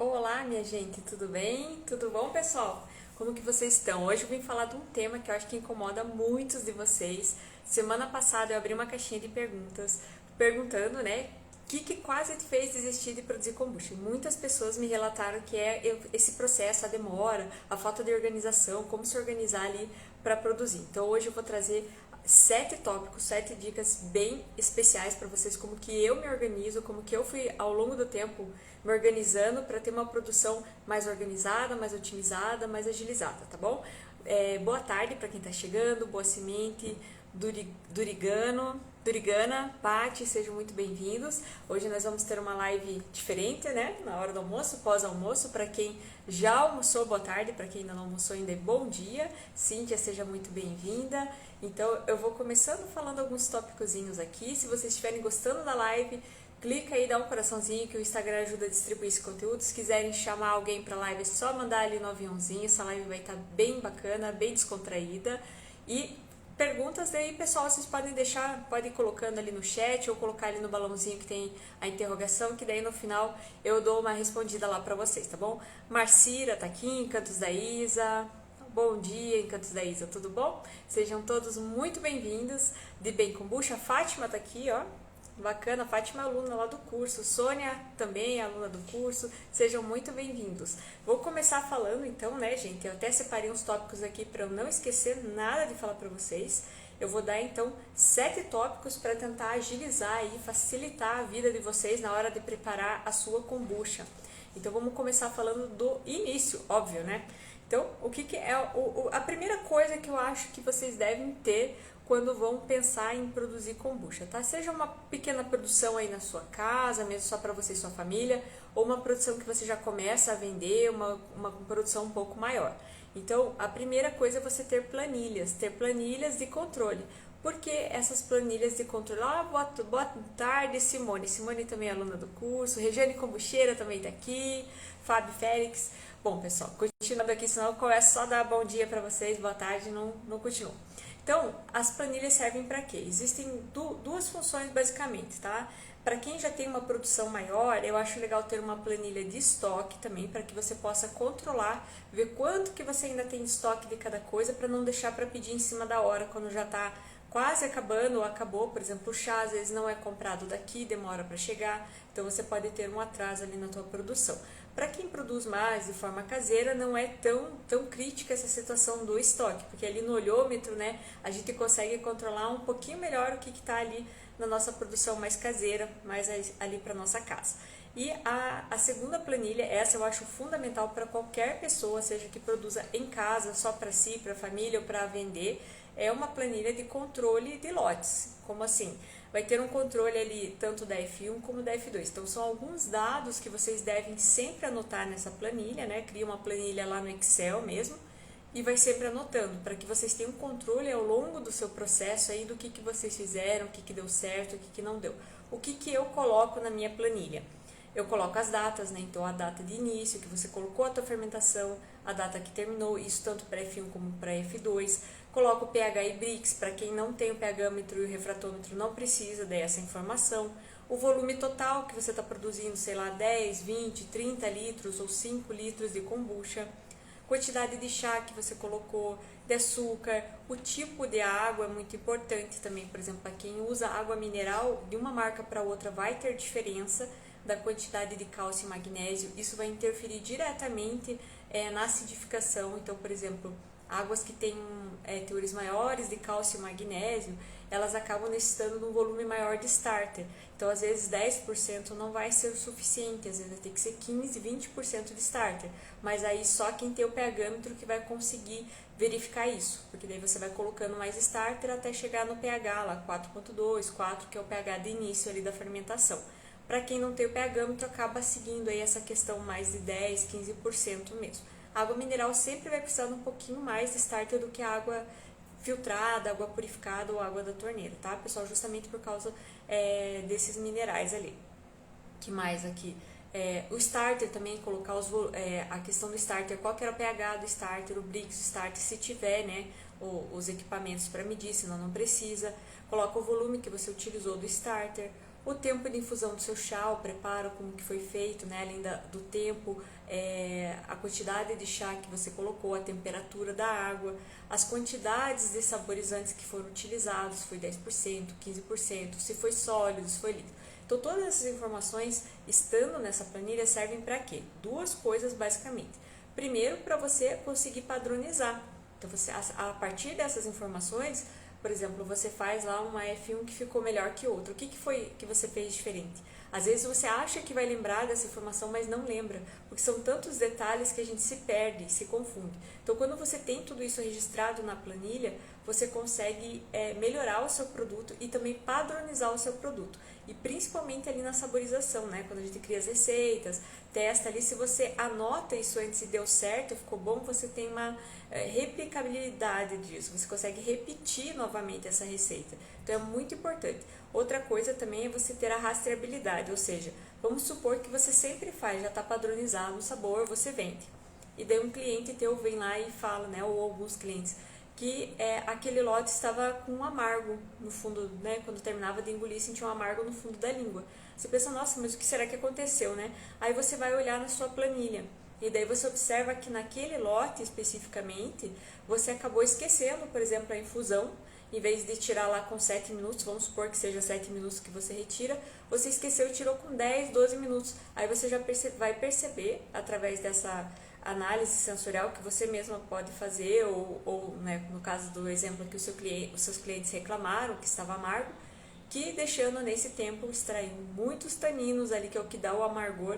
Olá, minha gente, tudo bem? Tudo bom, pessoal? Como que vocês estão? Hoje eu vim falar de um tema que eu acho que incomoda muitos de vocês. Semana passada eu abri uma caixinha de perguntas perguntando, né, o que quase te fez desistir de produzir kombucha. E muitas pessoas me relataram que é esse processo, a demora, a falta de organização, como se organizar ali para produzir. Então hoje eu vou trazer 7 tópicos, 7 dicas bem especiais para vocês, como que eu me organizo, como que eu fui ao longo do tempo me organizando para ter uma produção mais organizada, mais otimizada, mais agilizada, tá bom? Boa tarde para quem está chegando, boa semente, Durigana, Pati, sejam muito bem-vindos. Hoje nós vamos ter uma live diferente, né? Na hora do almoço, pós-almoço. Para quem já almoçou, boa tarde. Para quem ainda não almoçou, ainda bom dia. Cíntia, seja muito bem-vinda. Então, eu vou começando falando alguns tópicozinhos aqui. Se vocês estiverem gostando da live, clica aí, dá um coraçãozinho que o Instagram ajuda a distribuir esse conteúdo. Se quiserem chamar alguém para a live, é só mandar ali no aviãozinho. Essa live vai estar bem bacana, bem descontraída. E perguntas daí, pessoal, vocês podem deixar, podem ir colocando ali no chat ou colocar ali no balãozinho que tem a interrogação, que daí no final eu dou uma respondida lá para vocês, tá bom? Marcira tá aqui, Encantos da Isa. Bom dia, Encantos da Isa, tudo bom? Sejam todos muito bem-vindos de Bem Kombucha. A Fátima tá aqui, ó. Bacana, Fátima é aluna lá do curso, Sônia também é aluna do curso, sejam muito bem-vindos. Vou começar falando então, né, gente, eu até separei uns tópicos aqui para eu não esquecer nada de falar para vocês. Eu vou dar então 7 tópicos para tentar agilizar e facilitar a vida de vocês na hora de preparar a sua kombucha. Então vamos começar falando do início, óbvio, né? Então, o que é a primeira coisa que eu acho que vocês devem ter quando vão pensar em produzir kombucha, tá? Seja uma pequena produção aí na sua casa, mesmo só para você e sua família, ou uma produção que você já começa a vender, uma produção um pouco maior. Então, a primeira coisa é você ter planilhas de controle. Por que essas planilhas de controle? Boa tarde, Simone. Simone também é aluna do curso. Regiane Kombucheira também está aqui. Fábio Félix. Bom, pessoal, continuando aqui, senão eu começo só a dar bom dia para vocês, boa tarde, não continuo. Então, as planilhas servem para quê? Existem duas funções basicamente, tá? Para quem já tem uma produção maior, eu acho legal ter uma planilha de estoque também, para que você possa controlar, ver quanto que você ainda tem de estoque de cada coisa, para não deixar para pedir em cima da hora, quando já está quase acabando ou acabou. Por exemplo, o chá às vezes não é comprado daqui, demora para chegar, então você pode ter um atraso ali na tua produção. Para quem produz mais de forma caseira, não é tão crítica essa situação do estoque, porque ali no olhômetro, né, a gente consegue controlar um pouquinho melhor o que está ali na nossa produção mais caseira, mais ali para nossa casa. E a segunda planilha, essa eu acho fundamental para qualquer pessoa, seja que produza em casa, só para si, para a família ou para vender, é uma planilha de controle de lotes. Como assim? Vai ter um controle ali tanto da F1 como da F2. Então são alguns dados que vocês devem sempre anotar nessa planilha, né? Cria uma planilha lá no Excel mesmo e vai sempre anotando para que vocês tenham controle ao longo do seu processo aí do que vocês fizeram, o que deu certo, o que não deu. O que eu coloco na minha planilha? Eu coloco as datas, né? Então a data de início que você colocou a tua fermentação, a data que terminou, isso tanto para F1 como para F2. Coloco o pH e Brix, para quem não tem o pHmetro e o refratômetro não precisa dessa informação. O volume total que você está produzindo, sei lá, 10, 20, 30 litros ou 5 litros de kombucha. Quantidade de chá que você colocou, de açúcar, o tipo de água é muito importante também. Por exemplo, para quem usa água mineral, de uma marca para outra vai ter diferença da quantidade de cálcio e magnésio. Isso vai interferir diretamente na acidificação. Então, por exemplo, águas que têm teores maiores de cálcio e magnésio, elas acabam necessitando de um volume maior de starter. Então, às vezes, 10% não vai ser o suficiente, às vezes vai ter que ser 15, 20% de starter. Mas aí só quem tem o pHmetro que vai conseguir verificar isso, porque daí você vai colocando mais starter até chegar no pH lá 4.2, 4, que é o pH de início ali da fermentação. Para quem não tem o pHmetro, acaba seguindo aí essa questão mais de 10, 15% mesmo. A água mineral sempre vai precisar de um pouquinho mais de starter do que a água filtrada, água purificada ou água da torneira, tá, pessoal? Justamente por causa desses minerais ali. Que mais aqui? O starter também, colocar a questão do starter, qual que era o pH do starter, o Brix do starter, se tiver, né, os equipamentos para medir, senão não precisa. Coloca o volume que você utilizou do starter, o tempo de infusão do seu chá, o preparo, como que foi feito, né? Além do tempo, a quantidade de chá que você colocou, a temperatura da água, as quantidades de saborizantes que foram utilizados, foi 10%, 15%, se foi sólido, se foi líquido. Então, todas essas informações, estando nessa planilha, servem para quê? Duas coisas, basicamente. Primeiro, para você conseguir padronizar. Então, você, a partir dessas informações, por exemplo, você faz lá uma F1 que ficou melhor que outra. O que foi que você fez diferente? Às vezes você acha que vai lembrar dessa informação, mas não lembra, porque são tantos detalhes que a gente se perde, se confunde. Então, quando você tem tudo isso registrado na planilha, você consegue melhorar o seu produto e também padronizar o seu produto. E principalmente ali na saborização, né? Quando a gente cria as receitas, testa ali, se você anota isso antes e deu certo, ficou bom, você tem uma replicabilidade disso, você consegue repetir novamente essa receita. Então é muito importante. Outra coisa também é você ter a rastreabilidade, ou seja, vamos supor que você sempre faz, já está padronizado o sabor, você vende. E daí um cliente teu vem lá e fala, né, ou alguns clientes, que aquele lote estava com um amargo no fundo, né? Quando terminava de engolir, sentia um amargo no fundo da língua. Você pensa, nossa, mas o que será que aconteceu, né? Aí você vai olhar na sua planilha e daí você observa que naquele lote especificamente, você acabou esquecendo, por exemplo, a infusão. Em vez de tirar lá com 7 minutos, vamos supor que seja 7 minutos que você retira, você esqueceu e tirou com 10, 12 minutos. Aí você já vai perceber, através dessa análise sensorial que você mesma pode fazer, ou né, no caso do exemplo que os seus clientes reclamaram que estava amargo, que deixando nesse tempo extraiu muitos taninos ali, que é o que dá o amargor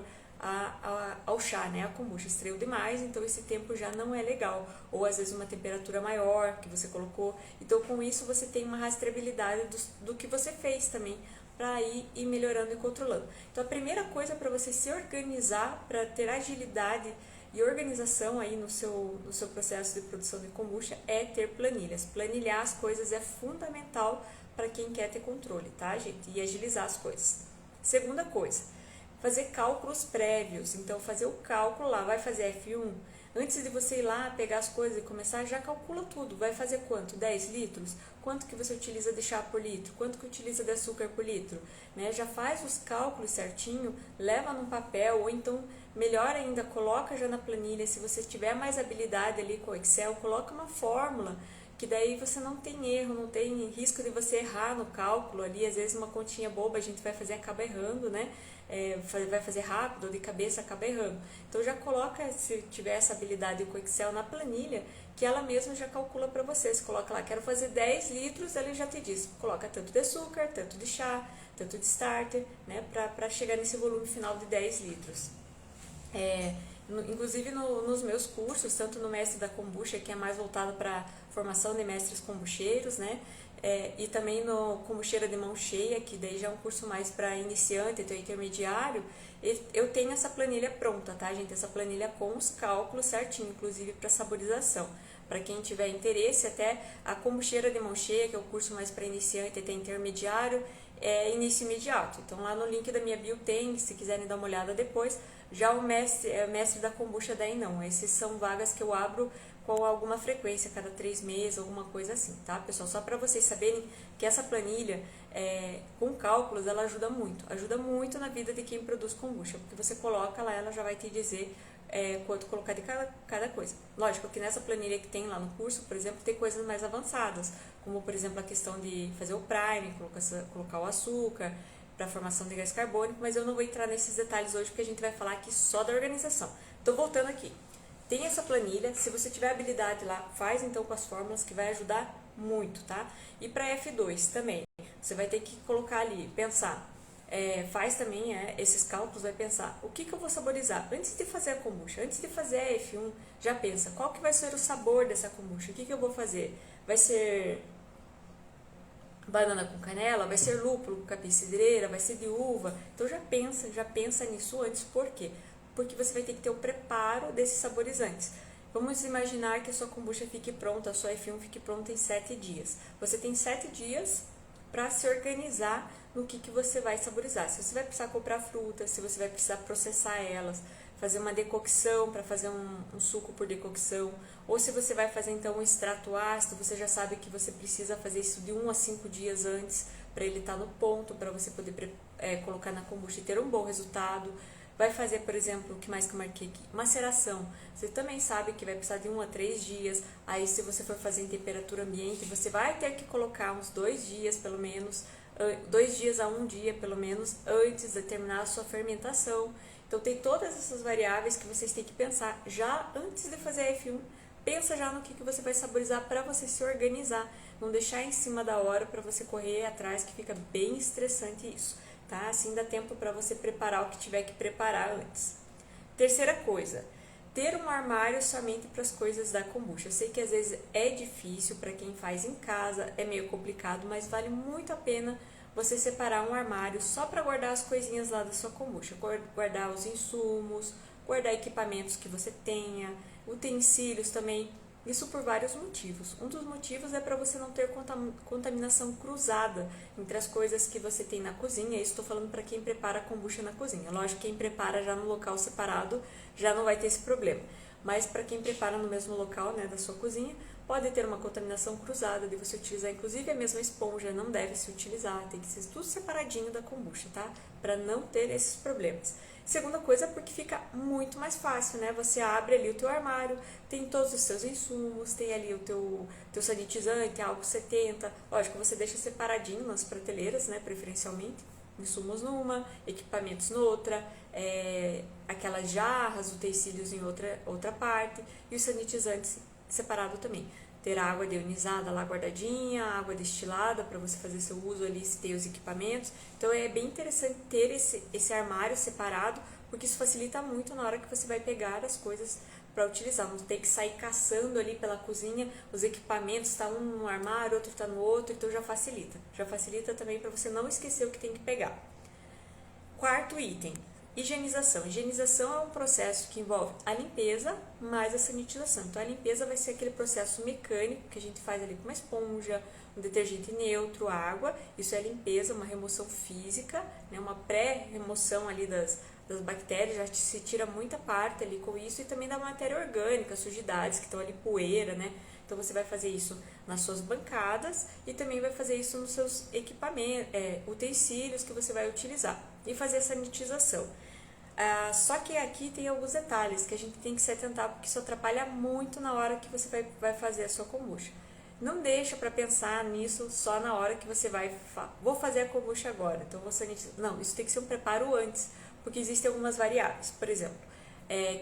ao chá, né? A kombucha extraiu demais, então esse tempo já não é legal, ou às vezes uma temperatura maior que você colocou. Então com isso você tem uma rastreabilidade do que você fez também, para ir melhorando e controlando. Então a primeira coisa para você se organizar, para ter agilidade e organização aí no seu processo de produção de kombucha, é ter planilhas. Planilhar as coisas é fundamental para quem quer ter controle, tá, gente? E agilizar as coisas. Segunda coisa, fazer cálculos prévios. Então, fazer o cálculo lá, vai fazer F1, antes de você ir lá pegar as coisas e começar, já calcula tudo. Vai fazer quanto? 10 litros? Quanto que você utiliza de chá por litro? Quanto que utiliza de açúcar por litro? Né? Já faz os cálculos certinho, leva num papel, ou então, melhor ainda, coloca já na planilha. Se você tiver mais habilidade ali com o Excel, coloca uma fórmula, que daí você não tem erro, não tem risco de você errar no cálculo ali. Às vezes uma continha boba a gente vai fazer e acaba errando, né? Vai fazer rápido ou de cabeça, acaba errando. Então já coloca, se tiver essa habilidade com o Excel, na planilha, que ela mesma já calcula para você. Você coloca lá, quero fazer 10 litros, ele já te diz, coloca tanto de açúcar, tanto de chá, tanto de starter, né, para chegar nesse volume final de 10 litros. Inclusive nos meus cursos, tanto no Mestre da Kombucha, que é mais voltado para formação de mestres kombucheiros, né, e também no Kombucheira de Mão Cheia, que daí já é um curso mais para iniciante, então intermediário, eu tenho essa planilha pronta, tá, gente? Essa planilha com os cálculos certinho, inclusive para saborização. Para quem tiver interesse, até a Kombucheira de Mão Cheia, que é o curso mais para iniciante, até intermediário, é início imediato. Então lá no link da minha bio tem, se quiserem dar uma olhada depois. Já o mestre da kombucha, daí não. Esses são vagas que eu abro com alguma frequência, cada 3 meses, alguma coisa assim, tá, pessoal? Só para vocês saberem que essa planilha, com cálculos, ela ajuda muito na vida de quem produz kombucha, porque você coloca lá, ela já vai te dizer quanto colocar de cada coisa. Lógico que nessa planilha que tem lá no curso, por exemplo, tem coisas mais avançadas, como, por exemplo, a questão de fazer o prime, colocar o açúcar, para a formação de gás carbônico, mas eu não vou entrar nesses detalhes hoje, porque a gente vai falar aqui só da organização. Então, voltando aqui, tem essa planilha, se você tiver habilidade lá, faz então com as fórmulas, que vai ajudar muito, tá? E para F2 também, você vai ter que colocar ali, pensar, faz também esses cálculos, vai pensar, o que eu vou saborizar? Antes de fazer a kombucha, antes de fazer a F1, já pensa, qual que vai ser o sabor dessa kombucha? O que eu vou fazer? Vai ser banana com canela, vai ser lúpulo com capim-cidreira, vai ser de uva. Então já pensa nisso antes. Por quê? Porque você vai ter que ter o preparo desses saborizantes. Vamos imaginar que a sua kombucha fique pronta, a sua F1 fique pronta em 7 dias. Você tem 7 dias para se organizar no que você vai saborizar. Se você vai precisar comprar frutas, se você vai precisar processar elas, fazer uma decocção, para fazer um suco por decocção, ou se você vai fazer então um extrato ácido, você já sabe que você precisa fazer isso de 1 a 5 dias antes, para ele estar no ponto, para você poder colocar na kombucha e ter um bom resultado. Vai fazer, por exemplo, o que mais que eu marquei aqui? Maceração. Você também sabe que vai precisar de 1 a 3 dias. Aí, se você for fazer em temperatura ambiente, você vai ter que colocar uns 2 dias, pelo menos, 2 dias a 1 dia, pelo menos, antes de terminar a sua fermentação. Então, tem todas essas variáveis que vocês têm que pensar já antes de fazer a F1. Pensa já no que você vai saborizar para você se organizar. Não deixar em cima da hora para você correr atrás, que fica bem estressante isso. Tá? Assim dá tempo para você preparar o que tiver que preparar antes. Terceira coisa, ter um armário somente para as coisas da kombucha. Eu sei que às vezes é difícil para quem faz em casa, é meio complicado, mas vale muito a pena você separar um armário só para guardar as coisinhas lá da sua kombucha. Guardar os insumos, guardar equipamentos que você tenha, utensílios também. Isso por vários motivos. Um dos motivos é para você não ter contaminação cruzada entre as coisas que você tem na cozinha. Isso estou falando para quem prepara a kombucha na cozinha. Lógico que quem prepara já no local separado já não vai ter esse problema. Mas para quem prepara no mesmo local, né, da sua cozinha, pode ter uma contaminação cruzada de você utilizar, inclusive a mesma esponja não deve se utilizar, tem que ser tudo separadinho da kombucha, tá? Para não ter esses problemas. Segunda coisa, porque fica muito mais fácil, né? Você abre ali o teu armário, tem todos os seus insumos, tem ali o teu sanitizante, álcool 70. Lógico, você deixa separadinho nas prateleiras, né? Preferencialmente, insumos numa, equipamentos noutra, aquelas jarras, utensílios em outra parte, e os sanitizantes separado também. Ter a água deionizada lá guardadinha, água destilada para você fazer seu uso ali, se tem os equipamentos. Então é bem interessante ter esse armário separado, porque isso facilita muito na hora que você vai pegar as coisas para utilizar. Não tem que sair caçando ali pela cozinha, os equipamentos, está um no armário, outro está no outro, então já facilita. Já facilita também para você não esquecer o que tem que pegar. Quarto item, higienização. Higienização é um processo que envolve a limpeza mais a sanitização. Então, a limpeza vai ser aquele processo mecânico que a gente faz ali com uma esponja, um detergente neutro, água. Isso é limpeza, uma remoção física, né? Uma pré-remoção ali das bactérias, já se tira muita parte ali com isso, e também da matéria orgânica, sujidades que estão ali, poeira, né? Então, você vai fazer isso nas suas bancadas e também vai fazer isso nos seus equipamentos, utensílios que você vai utilizar, e fazer a sanitização. Só que aqui tem alguns detalhes que a gente tem que se atentar, porque isso atrapalha muito na hora que você vai fazer a sua kombucha. Não deixa para pensar nisso só na hora que você vou fazer a kombucha agora, então vou sanitizar. Não, isso tem que ser um preparo antes, porque existem algumas variáveis. Por exemplo,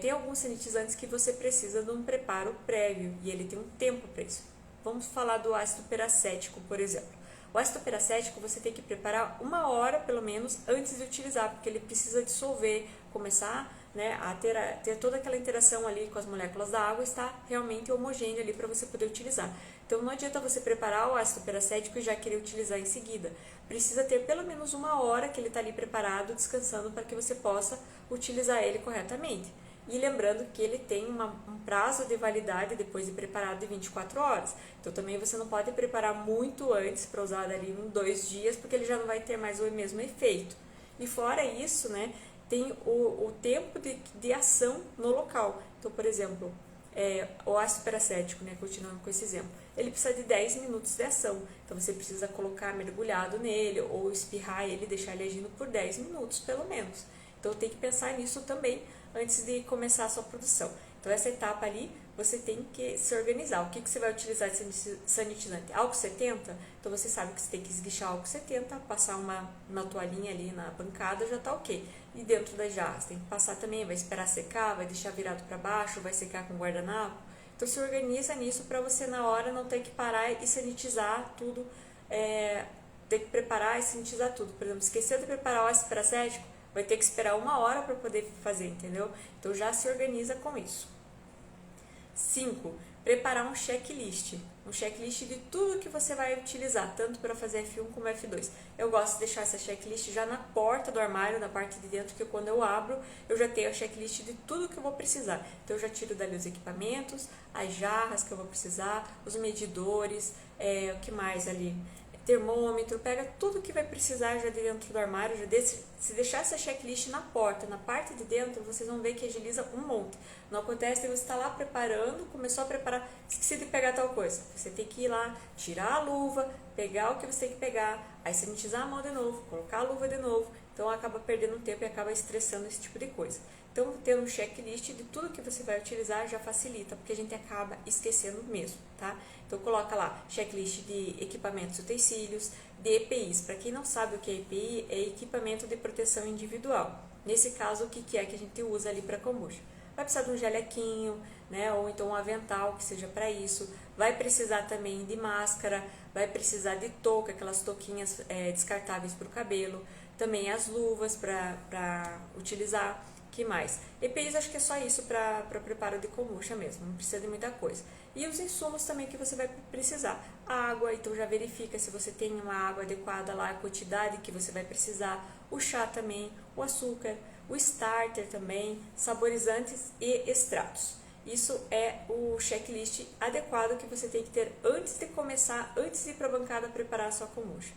tem alguns sanitizantes que você precisa de um preparo prévio e ele tem um tempo para isso. Vamos falar do ácido peracético, por exemplo. O ácido peracético você tem que preparar 1 hora, pelo menos, antes de utilizar, porque ele precisa dissolver, começar, né, a ter toda aquela interação ali com as moléculas da água, está realmente homogêneo ali para você poder utilizar. Então, não adianta você preparar o ácido peracético e já querer utilizar em seguida. Precisa ter pelo menos 1 hora que ele está ali preparado, descansando, para que você possa utilizar ele corretamente. E lembrando que ele tem um prazo de validade depois de preparado de 24 horas. Então também você não pode preparar muito antes para usar ali em 2 dias, porque ele já não vai ter mais o mesmo efeito. E fora isso, né, tem o tempo de ação no local. Então, por exemplo, o ácido peracético, né, continuando com esse exemplo, ele precisa de 10 minutos de ação. Então você precisa colocar mergulhado nele ou espirrar ele, deixar ele agindo por 10 minutos pelo menos. Então tem que pensar nisso também antes de começar a sua produção. Então essa etapa ali, você tem que se organizar. O que você vai utilizar de sanitizante? Álcool 70? Então você sabe que você tem que esguichar álcool 70, passar uma toalhinha ali na bancada, já tá ok. E dentro das jarras, tem que passar também, vai esperar secar, vai deixar virado para baixo, vai secar com guardanapo. Então se organiza nisso para você na hora não ter que parar e sanitizar tudo, ter que preparar e sanitizar tudo. Por exemplo, esqueceu de preparar o ácido peracético, vai ter que esperar 1 hora para poder fazer, entendeu? Então já se organiza com isso. 5. Preparar um checklist. Um checklist de tudo que você vai utilizar, tanto para fazer F1 como F2. Eu gosto de deixar essa checklist já na porta do armário, na parte de dentro, que quando eu abro, eu já tenho a checklist de tudo que eu vou precisar. Então eu já tiro dali os equipamentos, as jarras que eu vou precisar, os medidores, o que mais ali? termômetro, pega tudo que vai precisar já de dentro do armário, se deixar essa checklist na porta, na parte de dentro, vocês vão ver que agiliza um monte. Não acontece de você estar lá preparando, começou a preparar, esqueci de pegar tal coisa. Você tem que ir lá, tirar a luva, pegar o que você tem que pegar, aí sanitizar a mão de novo, colocar a luva de novo, então acaba perdendo tempo e acaba estressando esse tipo de coisa. Então, ter um checklist de tudo que você vai utilizar já facilita, porque a gente acaba esquecendo mesmo, tá? Então, coloca lá, checklist de equipamentos e utensílios, de EPIs. Para quem não sabe o que é EPI, é equipamento de proteção individual. Nesse caso, o que é que a gente usa ali para kombucha? Vai precisar de um jalequinho, né? Ou então um avental que seja para isso. Vai precisar também de máscara, vai precisar de touca, aquelas touquinhas descartáveis para o cabelo. Também as luvas para utilizar. Que mais? EPIs acho que é só isso para preparo de kombucha mesmo, não precisa de muita coisa. E os insumos também que você vai precisar. Água, então já verifica se você tem uma água adequada lá, a quantidade que você vai precisar. O chá também, o açúcar, o starter também, saborizantes e extratos. Isso é o checklist adequado que você tem que ter antes de começar, antes de ir para a bancada preparar a sua kombucha.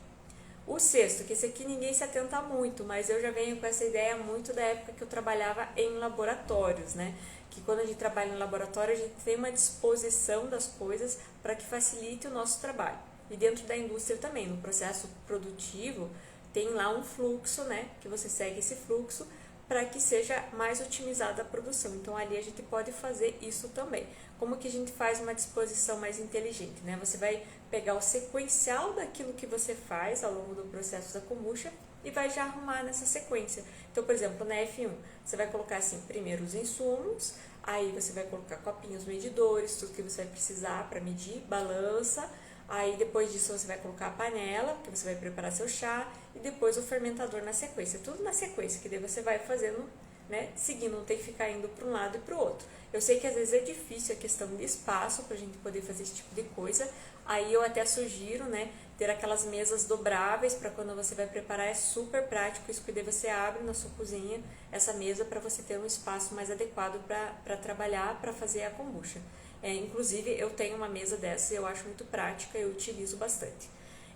O sexto, que esse aqui ninguém se atenta muito, mas eu já venho com essa ideia muito da época que eu trabalhava em laboratórios, né? Que quando a gente trabalha em laboratório, a gente tem uma disposição das coisas para que facilite o nosso trabalho. E dentro da indústria também, no processo produtivo, tem lá um fluxo, né? Que você segue esse fluxo para que seja mais otimizada a produção. Então, ali a gente pode fazer isso também. Como que a gente faz uma disposição mais inteligente, né? Você vai pegar o sequencial daquilo que você faz ao longo do processo da kombucha e vai já arrumar nessa sequência. Então, por exemplo, na F1, você vai colocar assim, primeiro os insumos, aí você vai colocar copinhos medidores, tudo que você vai precisar para medir, balança. Aí depois disso você vai colocar a panela, que você vai preparar seu chá, e depois o fermentador na sequência. Tudo na sequência, que daí você vai fazendo, né, seguindo, não tem que ficar indo para um lado e para o outro. Eu sei que às vezes é difícil a questão de espaço para a gente poder fazer esse tipo de coisa, aí eu até sugiro, né, ter aquelas mesas dobráveis para quando você vai preparar, é super prático isso, que daí você abre na sua cozinha essa mesa para você ter um espaço mais adequado para trabalhar, para fazer a kombucha. Inclusive, eu tenho uma mesa dessa e eu acho muito prática, eu utilizo bastante.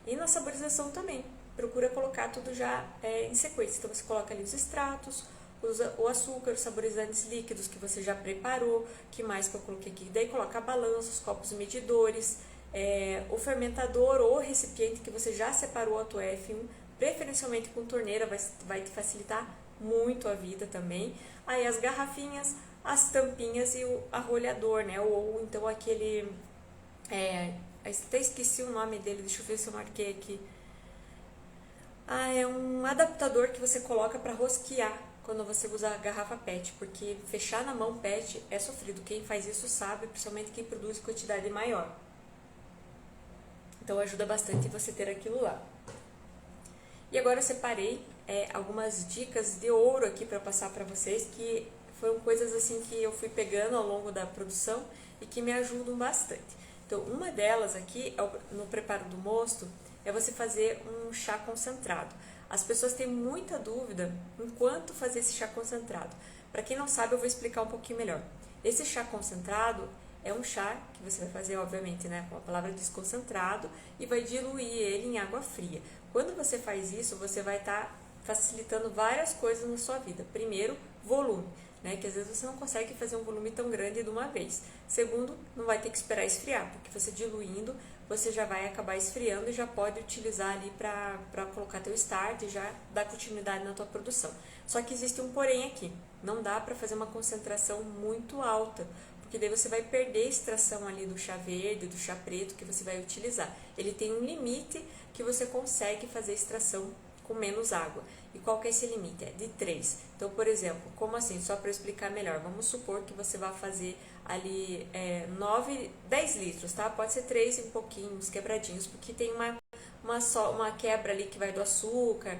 E na saborização também, procura colocar tudo já em sequência. Então, você coloca ali os extratos, usa o açúcar, os saborizantes líquidos que você já preparou, que mais que eu coloquei aqui? Daí, coloca a balança, os copos medidores, o fermentador ou recipiente que você já separou a tua F1, preferencialmente com torneira, vai te facilitar muito a vida também. Aí, as garrafinhas, as tampinhas e o arrolhador, né? Ou então aquele... até esqueci o nome dele, deixa eu ver se eu marquei aqui. É um adaptador que você coloca para rosquear quando você usa a garrafa PET, porque fechar na mão PET é sofrido. Quem faz isso sabe, principalmente quem produz quantidade maior. Então ajuda bastante você ter aquilo lá. E agora eu separei algumas dicas de ouro aqui para passar para vocês, que foram coisas assim que eu fui pegando ao longo da produção e que me ajudam bastante. Então, uma delas aqui, no preparo do mosto, é você fazer um chá concentrado. As pessoas têm muita dúvida em quanto fazer esse chá concentrado. Para quem não sabe, eu vou explicar um pouquinho melhor. Esse chá concentrado é um chá que você vai fazer, obviamente, né, com a palavra desconcentrado, e vai diluir ele em água fria. Quando você faz isso, você vai estar facilitando várias coisas na sua vida. Primeiro, volume. Né, que às vezes você não consegue fazer um volume tão grande de uma vez. Segundo, não vai ter que esperar esfriar, porque você diluindo, você já vai acabar esfriando e já pode utilizar ali para colocar teu start e já dar continuidade na tua produção. Só que existe um porém aqui, não dá para fazer uma concentração muito alta, porque daí você vai perder a extração ali do chá verde, do chá preto que você vai utilizar. Ele tem um limite que você consegue fazer extração com menos água. E qual que é esse limite? É de 3. Então, por exemplo, como assim? Só para explicar melhor, vamos supor que você vai fazer ali 10 litros, tá? Pode ser 3 e um pouquinho, uns quebradinhos, porque tem uma quebra ali que vai do açúcar,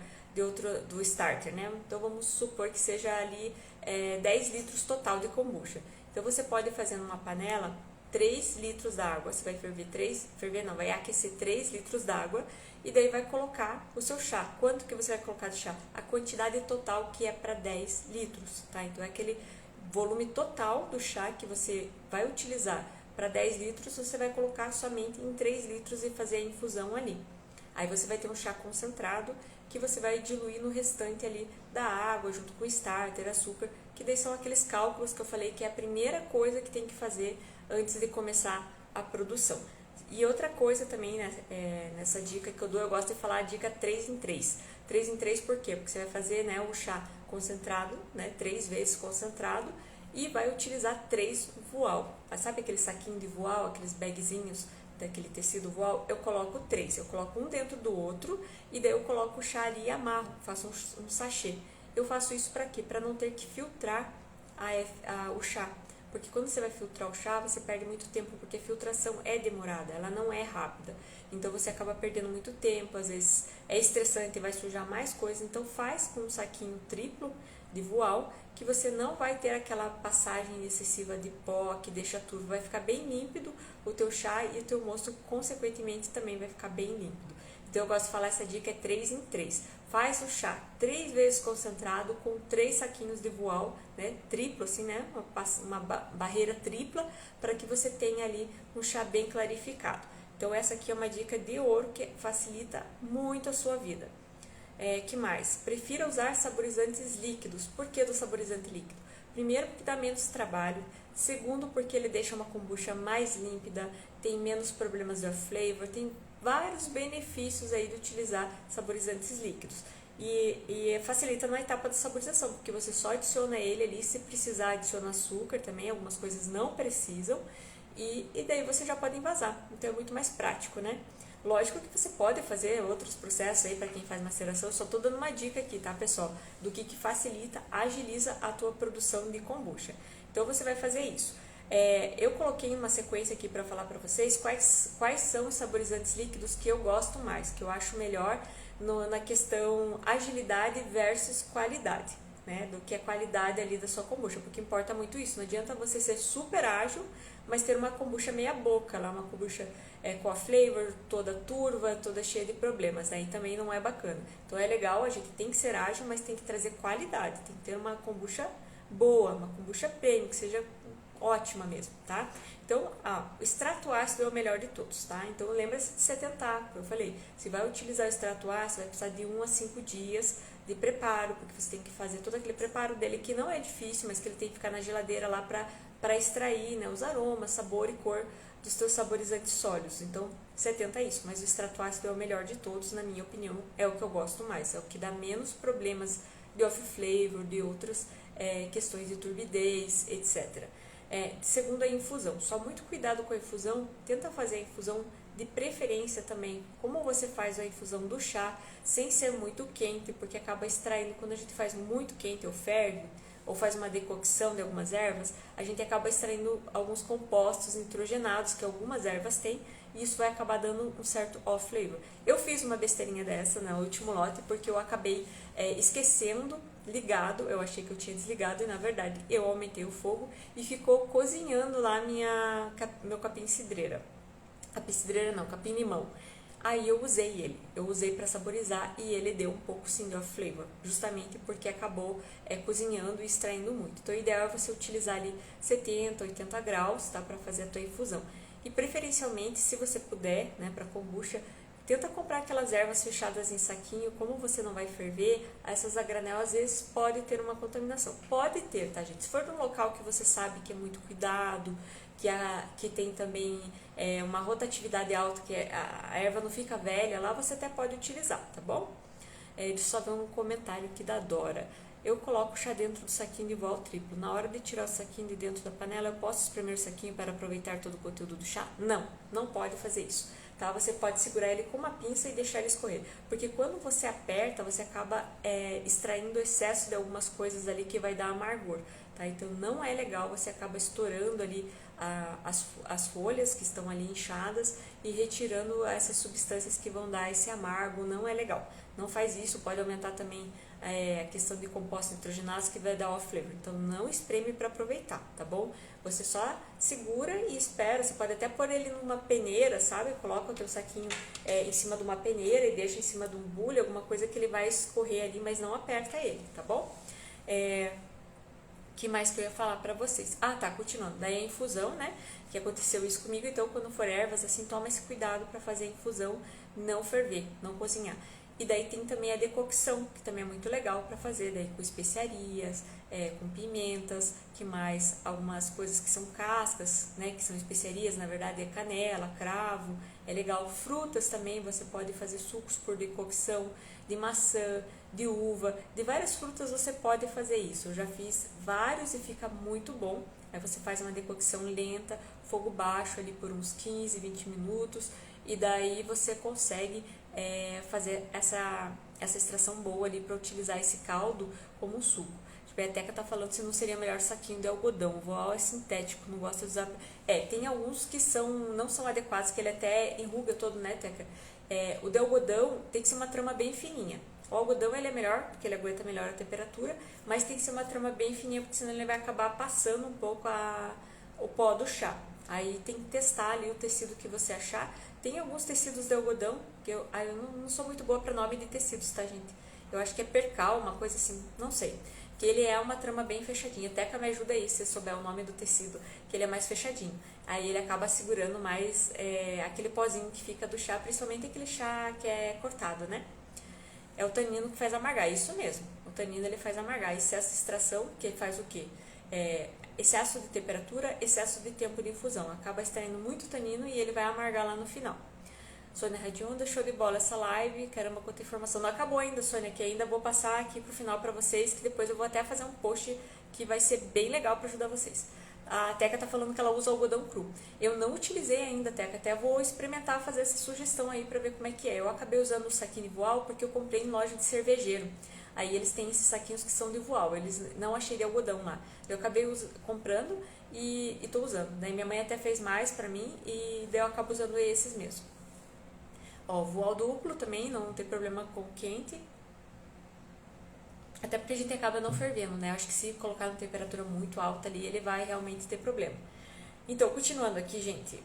do starter, né? Então, vamos supor que seja ali 10 litros total de kombucha. Então, você pode fazer numa panela 3 litros d'água, você vai vai aquecer 3 litros d'água e daí vai colocar o seu chá. Quanto que você vai colocar de chá? A quantidade total que é para 10 litros, tá? Então é aquele volume total do chá que você vai utilizar para 10 litros, você vai colocar somente em 3 litros e fazer a infusão ali. Aí você vai ter um chá concentrado que você vai diluir no restante ali da água, junto com o starter, açúcar, que daí são aqueles cálculos que eu falei que é a primeira coisa que tem que fazer antes de começar a produção. E outra coisa também, né, nessa dica que eu dou, eu gosto de falar a dica 3 em 3. 3 em 3 por quê? Porque você vai fazer, né, o chá concentrado, né, 3 vezes concentrado, e vai utilizar 3 voal. Sabe aquele saquinho de voal, aqueles bagzinhos daquele tecido voal? Eu coloco 3, eu coloco um dentro do outro, e daí eu coloco o chá ali e amarro, faço um sachê. Eu faço isso para quê? Para não ter que filtrar o chá. Porque quando você vai filtrar o chá, você perde muito tempo, porque a filtração é demorada, ela não é rápida. Então você acaba perdendo muito tempo, às vezes é estressante, vai sujar mais coisa. Então faz com um saquinho triplo de voal, que você não vai ter aquela passagem excessiva de pó, que deixa tudo, vai ficar bem límpido o teu chá e o teu mosto, consequentemente, também vai ficar bem límpido. Então eu gosto de falar, essa dica é 3 em 3. Faz o chá 3 vezes concentrado com 3 saquinhos de voal, né, triplo assim, né, uma barreira tripla, para que você tenha ali um chá bem clarificado. Então essa aqui é uma dica de ouro que facilita muito a sua vida. Que mais? Prefira usar saborizantes líquidos. Por que do saborizante líquido? Primeiro, porque dá menos trabalho. Segundo, porque ele deixa uma kombucha mais límpida, tem menos problemas de off-flavor, tem vários benefícios aí de utilizar saborizantes líquidos. E facilita na etapa de saborização, porque você só adiciona ele ali, se precisar adiciona açúcar também, algumas coisas não precisam, e daí você já pode envasar, então é muito mais prático, né? Lógico que você pode fazer outros processos aí para quem faz maceração, eu só estou dando uma dica aqui, tá, pessoal? Do que facilita, agiliza a tua produção de kombucha. Então você vai fazer isso. Eu coloquei uma sequência aqui para falar para vocês quais são os saborizantes líquidos que eu gosto mais, que eu acho melhor na questão agilidade versus qualidade, né? Do que a qualidade ali da sua kombucha, porque importa muito isso. Não adianta você ser super ágil, mas ter uma kombucha meia boca, lá uma kombucha com a flavor toda turva, toda cheia de problemas, aí também não é bacana. Então é legal, a gente tem que ser ágil, mas tem que trazer qualidade, tem que ter uma kombucha boa, uma kombucha premium, que seja ótima mesmo, tá? Então, o extrato ácido é o melhor de todos, tá? Então, lembra-se de se atentar, como eu falei, se vai utilizar o extrato ácido, vai precisar de 1 a 5 dias de preparo, porque você tem que fazer todo aquele preparo dele, que não é difícil, mas que ele tem que ficar na geladeira lá para extrair, né, os aromas, sabor e cor dos teus saborizantes sólidos. Então, se atenta a isso, mas o extrato ácido é o melhor de todos, na minha opinião, é o que eu gosto mais, é o que dá menos problemas de off-flavor, de outras questões de turbidez, etc. Segundo, a infusão. Só muito cuidado com a infusão. Tenta fazer a infusão de preferência também. Como você faz a infusão do chá sem ser muito quente, porque acaba extraindo. Quando a gente faz muito quente ou ferve, ou faz uma decocção de algumas ervas, a gente acaba extraindo alguns compostos nitrogenados que algumas ervas têm, e isso vai acabar dando um certo off-flavor. Eu fiz uma besteirinha dessa no último lote, porque eu acabei esquecendo ligado, eu achei que eu tinha desligado e na verdade eu aumentei o fogo e ficou cozinhando lá meu capim-cidreira. Capim-cidreira não, capim-limão. Aí eu usei para saborizar e ele deu um pouco sim de off-flavor, justamente porque acabou cozinhando e extraindo muito. Então o ideal é você utilizar ali 70, 80 graus, tá, para fazer a tua infusão. E preferencialmente, se você puder, né, para kombucha, tenta comprar aquelas ervas fechadas em saquinho. Como você não vai ferver, essas a granel às vezes pode ter uma contaminação. Pode ter, tá, gente? Se for num local que você sabe que é muito cuidado, que tem também uma rotatividade alta, que a erva não fica velha, lá você até pode utilizar, tá bom? Deixa eu só ver um comentário aqui da Dora. Eu coloco o chá dentro do saquinho de voal triplo. Na hora de tirar o saquinho de dentro da panela, eu posso espremer o saquinho para aproveitar todo o conteúdo do chá? Não, não pode fazer isso. Tá? Você pode segurar ele com uma pinça e deixar ele escorrer. Porque quando você aperta, você acaba extraindo excesso de algumas coisas ali que vai dar amargor. Tá? Então não é legal, você acaba estourando ali as folhas que estão ali inchadas e retirando essas substâncias que vão dar esse amargo. Não é legal. Não faz isso, pode aumentar também a questão de compostos nitrogenados que vai dar off-flavor. Então não espreme para aproveitar, tá bom? Você só segura e espera. Você pode até pôr ele numa peneira, sabe? Coloca o teu saquinho em cima de uma peneira e deixa em cima de um bule, alguma coisa que ele vai escorrer ali, mas não aperta ele, tá bom? Que mais que eu ia falar pra vocês? Ah, tá, continuando. Daí a infusão, né? Que aconteceu isso comigo, então quando for ervas, assim, toma esse cuidado pra fazer a infusão, não ferver, não cozinhar. E daí tem também a decocção, que também é muito legal pra fazer, daí com especiarias, com pimentas, que mais algumas coisas que são cascas, né? Que são especiarias, na verdade é canela, cravo, é legal. Frutas também, você pode fazer sucos por decocção, de maçã, de uva, de várias frutas você pode fazer isso. Eu já fiz vários e fica muito bom. Aí você faz uma decocção lenta, fogo baixo ali por uns 15, 20 minutos e daí você consegue fazer essa extração boa ali para utilizar esse caldo como um suco. Tipo, a Teca tá falando se não seria melhor saquinho de algodão. O voal é sintético, não gosta de usar. Tem alguns que não são adequados, que ele até enruga todo, né, Teca? O de algodão tem que ser uma trama bem fininha. O algodão ele é melhor, porque ele aguenta melhor a temperatura, mas tem que ser uma trama bem fininha, porque senão ele vai acabar passando um pouco o pó do chá. Aí tem que testar ali o tecido que você achar. Tem alguns tecidos de algodão, que eu não sou muito boa para nome de tecidos, tá, gente? Eu acho que é percal, uma coisa assim, não sei. Que ele é uma trama bem fechadinha. A Teca me ajuda aí, se souber o nome do tecido, que ele é mais fechadinho. Aí ele acaba segurando mais aquele pozinho que fica do chá, principalmente aquele chá que é cortado, né? É o tanino que faz amargar, isso mesmo. O tanino ele faz amargar. Excesso de extração, que faz o quê? Excesso de temperatura, excesso de tempo de infusão. Acaba extraindo muito tanino e ele vai amargar lá no final. Sônia Radionda, show de bola essa live. Caramba, quanta informação. Não acabou ainda, Sônia, que ainda vou passar aqui pro final para vocês, que depois eu vou até fazer um post que vai ser bem legal para ajudar vocês. A Teca tá falando que ela usa algodão cru. Eu não utilizei ainda, Teca, até vou experimentar fazer essa sugestão aí pra ver como é que é. Eu acabei usando o saquinho de voal porque eu comprei em loja de cervejeiro. Aí eles têm esses saquinhos que são de voal, eles não achei de algodão lá. Eu acabei comprando e tô usando. Daí minha mãe até fez mais pra mim e daí eu acabo usando esses mesmo. Ó, voal duplo também, não tem problema com quente. Até porque a gente acaba não fervendo, né? Acho que se colocar numa temperatura muito alta ali, ele vai realmente ter problema. Então, continuando aqui, gente.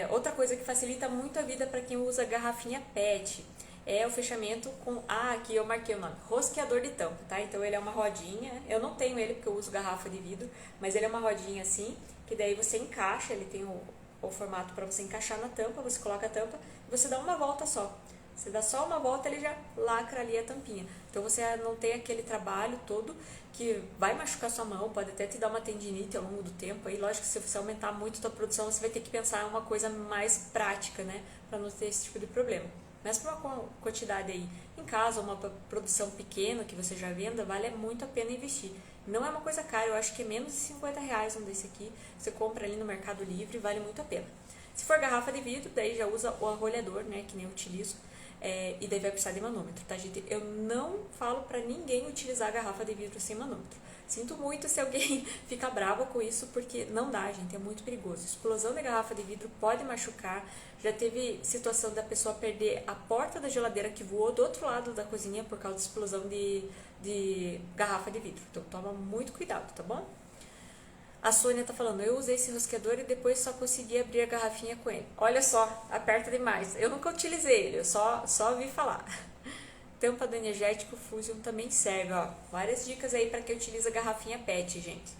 Outra coisa que facilita muito a vida para quem usa garrafinha PET é o fechamento com... aqui eu marquei o nome. Rosqueador de tampa, tá? Então, ele é uma rodinha. Eu não tenho ele porque eu uso garrafa de vidro, mas ele é uma rodinha assim, que daí você encaixa, ele tem o formato para você encaixar na tampa, você coloca a tampa e você dá uma volta só. Você dá só uma volta, ele já lacra ali a tampinha. Então você não tem aquele trabalho todo que vai machucar sua mão, pode até te dar uma tendinite ao longo do tempo. Aí, lógico que se você aumentar muito a sua produção, você vai ter que pensar em uma coisa mais prática, né? Para não ter esse tipo de problema. Mas para uma quantidade aí em casa, uma produção pequena que você já venda, vale muito a pena investir. Não é uma coisa cara, eu acho que é menos de R$50 um desse aqui. Você compra ali no Mercado Livre, vale muito a pena. Se for garrafa de vidro, daí já usa o arrolhador, né? Que nem eu utilizo. E daí vai precisar de manômetro, tá, gente? Eu não falo pra ninguém utilizar garrafa de vidro sem manômetro. Sinto muito se alguém fica bravo com isso, porque não dá, gente, é muito perigoso. Explosão de garrafa de vidro pode machucar. Já teve situação da pessoa perder a porta da geladeira que voou do outro lado da cozinha por causa de explosão de garrafa de vidro. Então toma muito cuidado, tá bom? A Sônia tá falando, eu usei esse rosqueador e depois só consegui abrir a garrafinha com ele. Olha só, aperta demais. Eu nunca utilizei ele, eu só ouvi falar. Tampa do energético Fusion também serve, ó. Várias dicas aí para quem utiliza garrafinha PET, gente.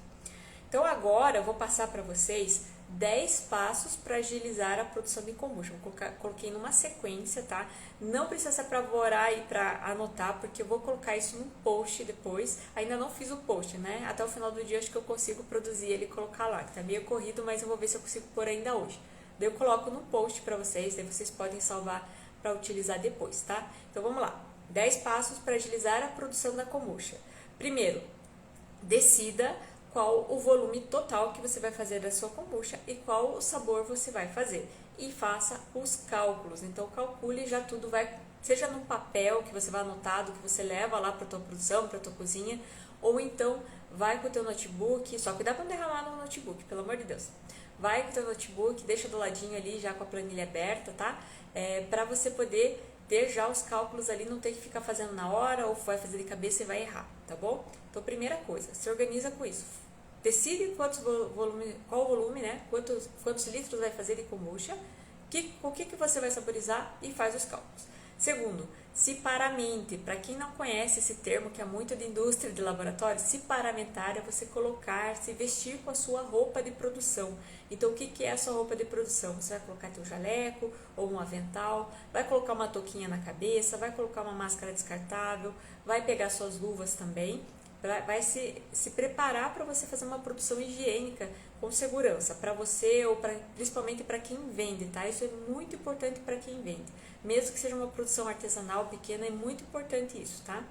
Então agora eu vou passar para vocês 10 passos para agilizar a produção de kombucha. Coloquei numa sequência, tá? Não precisa se apavorar aí para anotar, porque eu vou colocar isso num post depois. Ainda não fiz o post, né? Até o final do dia acho que eu consigo produzir ele e colocar lá. Tá meio corrido, mas eu vou ver se eu consigo pôr ainda hoje. Daí eu coloco num post para vocês, daí vocês podem salvar para utilizar depois, tá? Então vamos lá. 10 passos para agilizar a produção da kombucha. Primeiro, decida qual o volume total que você vai fazer da sua kombucha e qual o sabor você vai fazer. E faça os cálculos. Então, calcule já tudo, seja num papel que você vai anotado, que você leva lá para a tua produção, para a tua cozinha, ou então vai com o teu notebook, só cuidado para não derramar no notebook, pelo amor de Deus. Vai com o teu notebook, deixa do ladinho ali já com a planilha aberta, tá? Para você poder ter já os cálculos ali, não ter que ficar fazendo na hora ou vai fazer de cabeça e vai errar, tá bom? Então, primeira coisa, se organiza com isso. Decide qual o volume, né? Quantos litros vai fazer de kombucha, o que você vai saborizar e faz os cálculos. Segundo, se paramente. Para quem não conhece esse termo, que é muito de indústria de laboratório, se paramentar é você colocar, se vestir com a sua roupa de produção. Então, o que é a sua roupa de produção? Você vai colocar teu jaleco ou um avental, vai colocar uma touquinha na cabeça, vai colocar uma máscara descartável, vai pegar suas luvas também, vai se preparar para você fazer uma produção higiênica com segurança, para você ou principalmente para quem vende, tá? Isso é muito importante para quem vende. Mesmo que seja uma produção artesanal pequena, é muito importante isso, tá?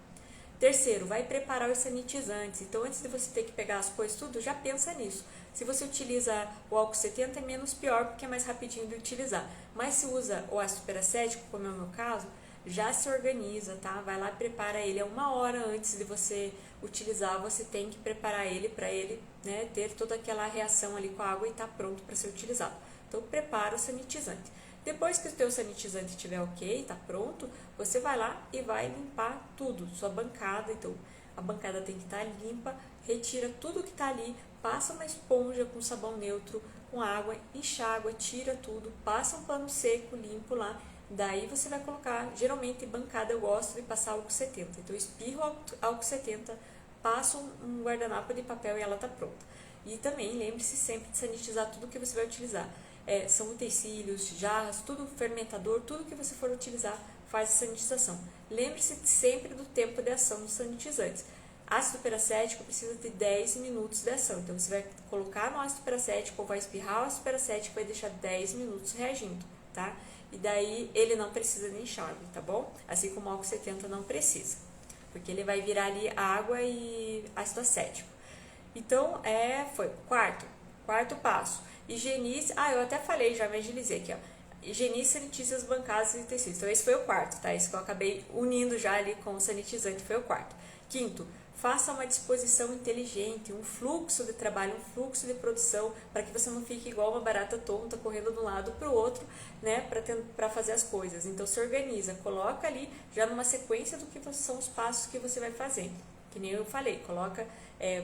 Terceiro, vai preparar os sanitizantes. Então, antes de você ter que pegar as coisas tudo, já pensa nisso. Se você utiliza o álcool 70, é menos pior, porque é mais rapidinho de utilizar. Mas se usa o ácido peracético, como é o meu caso, já se organiza, tá? Vai lá e prepara ele. É 1 hora antes de você utilizar, você tem que preparar ele para ele, né, ter toda aquela reação ali com a água e estar pronto para ser utilizado. Então, prepara o sanitizante. Depois que o teu sanitizante estiver ok, está pronto, você vai lá e vai limpar tudo, sua bancada. Então, a bancada tem que estar limpa, retira tudo que está ali, passa uma esponja com sabão neutro, com água, enxágua, tira tudo, passa um pano seco, limpo lá. Daí você vai colocar, geralmente bancada eu gosto de passar álcool 70. Então, espirro álcool 70, passo um guardanapo de papel e ela está pronta. E também lembre-se sempre de sanitizar tudo que você vai utilizar. São utensílios, jarras, tudo fermentador, tudo que você for utilizar faz a sanitização. Lembre-se sempre do tempo de ação dos sanitizantes. Ácido peracético precisa de 10 minutos de ação, então você vai colocar no ácido peracético ou vai espirrar o ácido peracético e vai deixar 10 minutos reagindo, tá? E daí ele não precisa de enxágue, tá bom? Assim como o álcool 70 não precisa, porque ele vai virar ali água e ácido acético. Então, foi quarto passo. Higienize, eu até falei, já me agilizei aqui, ó. Higienize e sanitize as bancadas e tecidos. Então, esse foi o quarto, tá? Esse que eu acabei unindo já ali com o sanitizante, foi o quarto. Quinto, faça uma disposição inteligente, um fluxo de trabalho, um fluxo de produção, para que você não fique igual uma barata tonta, correndo de um lado para o outro, né, para fazer as coisas. Então, se organiza, coloca ali já numa sequência do que são os passos que você vai fazer. Que nem eu falei, coloca,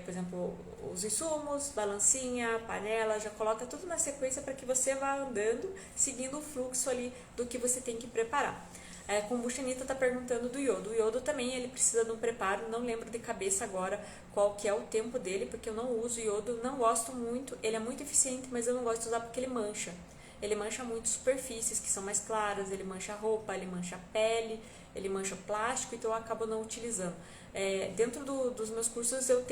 por exemplo, os insumos, balancinha, panela, já coloca tudo na sequência para que você vá andando, seguindo o fluxo ali do que você tem que preparar. A Kombuchanita está perguntando do iodo. O iodo também ele precisa de um preparo, não lembro de cabeça agora qual que é o tempo dele, porque eu não uso iodo, não gosto muito, ele é muito eficiente, mas eu não gosto de usar porque ele mancha. Ele mancha muito superfícies que são mais claras, ele mancha a roupa, ele mancha a pele, ele mancha plástico, então eu acabo não utilizando. Dentro dos meus cursos eu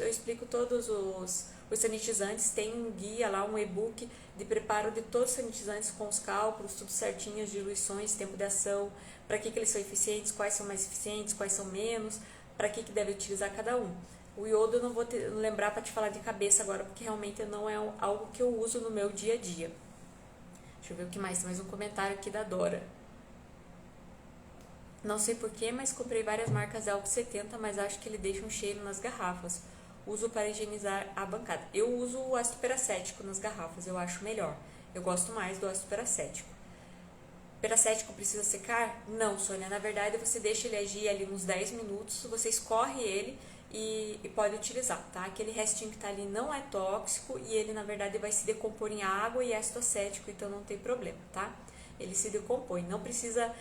explico todos os sanitizantes, tem um guia lá, um e-book de preparo de todos os sanitizantes com os cálculos, tudo certinho, diluições, tempo de ação, para que eles são eficientes, quais são mais eficientes, quais são menos, para que deve utilizar cada um. O iodo eu não vou lembrar para te falar de cabeça agora, porque realmente não é algo que eu uso no meu dia a dia. Deixa eu ver o que mais, tem mais um comentário aqui da Dora. Não sei porquê, mas comprei várias marcas de álcool 70, mas acho que ele deixa um cheiro nas garrafas. Uso para higienizar a bancada. Eu uso o ácido peracético nas garrafas, eu acho melhor. Eu gosto mais do ácido peracético. Peracético precisa secar? Não, Sônia. Na verdade, você deixa ele agir ali uns 10 minutos, você escorre ele e pode utilizar, tá? Aquele restinho que tá ali não é tóxico e ele, na verdade, vai se decompor em água e ácido acético, então não tem problema, tá? Ele se decompõe, não precisa